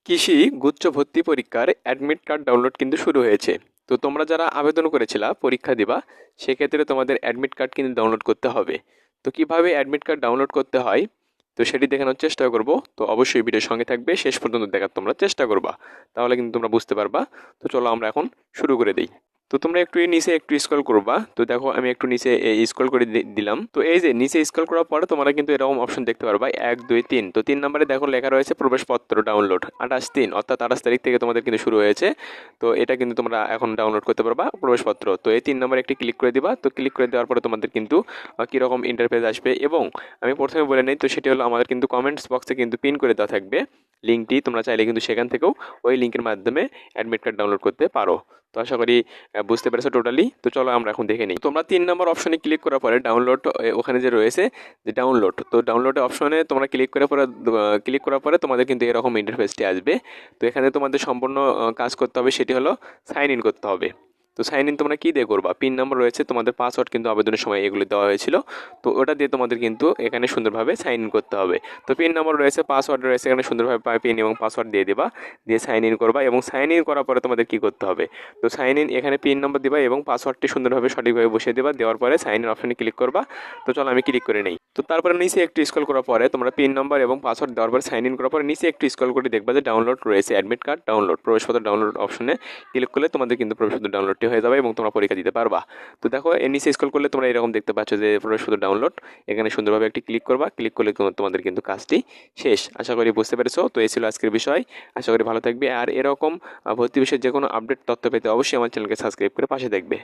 কৃষি গুচ্ছ ভর্তি পরীক্ষার অ্যাডমিট কার্ড ডাউনলোড কিন্তু শুরু হয়েছে। তো তোমরা যারা আবেদন করেছিলা পরীক্ষা দিবা, সেক্ষেত্রে তোমাদের অ্যাডমিট কার্ড কিন্তু ডাউনলোড করতে হবে। তো কিভাবে অ্যাডমিট কার্ড ডাউনলোড করতে হয় তো সেটি দেখানোর চেষ্টা করব। তো অবশ্যই ভিডিওর সঙ্গে থাকবে, শেষ পর্যন্ত দেখার তোমরা চেষ্টা করবা, তাহলে কিন্তু তোমরা বুঝতে পারবা। তো চলো আমরা এখন শুরু করে দিই। তো তোমরা একটু এই নিচে একটু স্ক্রল করবা। তো দেখো আমি একটু নিচে স্ক্রল করে দিলাম। তো এই যে নিচে স্ক্রল করার পরে তোমরা কিন্তু এরকম অপশন দেখতে পারবা 1 2 3। তো 3 নম্বরে দেখো লেখা রয়েছে প্রবেশপত্র ডাউনলোড 28/3, অর্থাৎ 28 তারিখ থেকে তোমাদের কিন্তু শুরু হয়েছে। তো এটা কিন্তু তোমরা এখন ডাউনলোড করতে পারবা প্রবেশপত্র। তো এই 3 নম্বরে একটি ক্লিক করে দিবা। তো ক্লিক করে দেওয়ার পরে তোমাদের কিন্তু কীরকম ইন্টারফেস আসবে, এবং আমি প্রথমে বলে নিই, তো সেটি হলো আমাদের কিন্তু কমেন্টস বক্সে কিন্তু পিন করে দেওয়া থাকবে লিঙ্কটি। তোমরা চাইলে কিন্তু সেখান থেকেও ওই লিঙ্কের মাধ্যমে অ্যাডমিট কার্ড ডাউনলোড করতে পারো। তো আশা করি বুঝতে পেরেছো টোটালি। তো চলো আমরা এখন দেখে নিই। তোমরা 3 নম্বর অপশনে ক্লিক করার পরে ডাউনলোড, ওখানে যে রয়েছে যে ডাউনলোড, তো ডাউনলোড অপশনে তোমরা ক্লিক করার পরে তোমাদের কিন্তু এরকম ইন্টারফেসটি আসবে। তো এখানে তোমাদের সম্পূর্ণ কাজ করতে হবে, সেটি হলো সাইন ইন করতে হবে। তো সাইন ইন তোমরা কী দিয়ে করবা? পিন নাম্বার রয়েছে, তোমাদের পাসওয়ার্ড কিন্তু আবেদনের সময় এগুলো দেওয়া হয়েছিল। তো ওটা দিয়ে তোমাদের কিন্তু এখানে সুন্দরভাবে সাইন ইন করতে হবে। তো পিন নাম্বার রয়েছে, পাসওয়ার্ড রয়েছে, এখানে সুন্দরভাবে পিন এবং পাসওয়ার্ড দিয়ে দেবা, দিয়ে সাইন ইন করবা। এবং সাইন ইন করার পরে তোমাদের কী করতে হবে? তো সাইন ইন এখানে পিন নাম্বার দিবা এবং পাসওয়ার্ডটি সুন্দরভাবে সঠিকভাবে বসিয়ে দেবা। দেওয়ার পরে সাইন ইন অপশনে ক্লিক করবা। তো চলো আমি ক্লিক করে নেই। তো তারপরে নিচে একটু স্ক্রল করার পরে তোমরা পিন নাম্বার এবং পাসওয়ার্ড দেওয়ার পরে সাইন ইন করার পরে নিচে একটু স্ক্রল করে দেখবা যে ডাউনলোড রয়েছে অ্যাডমিট কার্ড ডাউনলোড, প্রবেশপত্র ডাউনলোড অপশনে ক্লিক করলে তোমাদের কিন্তু প্রবেশপত্র ডাউনলোডটি হয়ে যাবে এবং তোমরা পরীক্ষা দিতে পারবা। তো দেখো এর নিচে স্ক্রল করলে তোমরা এরকম দেখতে পাচ্ছ যে প্রবেশপত্র ডাউনলোড, এখানে সুন্দরভাবে একটি ক্লিক করবা। ক্লিক করলে তোমাদের কিন্তু কাজটি শেষ। আশা করি বুঝতে পেরেছো। তো এই ছিল আজকের বিষয়। আশা করি ভালো থাকবে। আর এরকম ভর্তি বিষয়ে যে কোনো আপডেট তথ্য পেতে অবশ্যই আমার চ্যানেলকে সাবস্ক্রাইব করে পাশে দেখবে।